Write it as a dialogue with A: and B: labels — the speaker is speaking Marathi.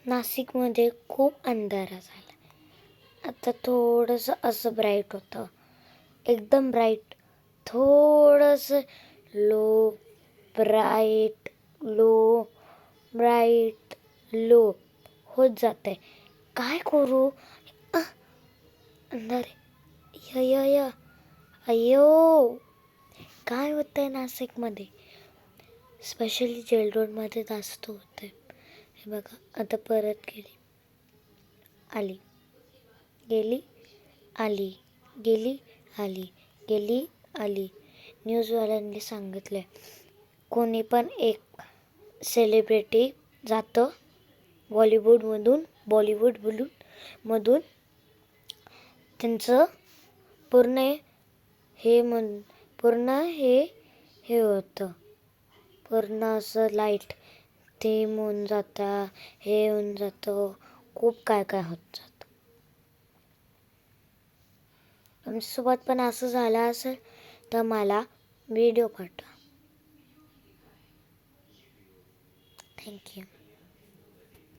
A: नाशिकमध्ये खूप अंधारा झाला. आता थोडंसं असं ब्राईट होतं, एकदम ब्राईट, थोडंसं low bright low bright low होत जाते. काय करू? अंधारे य य य अयो, काय होतंय नाशिकमध्ये, स्पेशली जेल रोडमध्ये जास्त होतंय. हे बघा, आता परत गेली, आली, गेली, आली, गेली, आली, गेली, आली. न्यूजवाल्यांनी सांगितलं कोणी पण एक सेलिब्रिटी जातं बॉलिवूडमधून त्यांचं पूर्ण हे होतं, पूर्ण असं लाईट डिम होऊन जातं, हे होऊन जातं, खूप काय काय होत जातं. तुमच्यासोबत पण असं झालं असेल तर मला व्हिडिओ पाठवा. थँक्यू.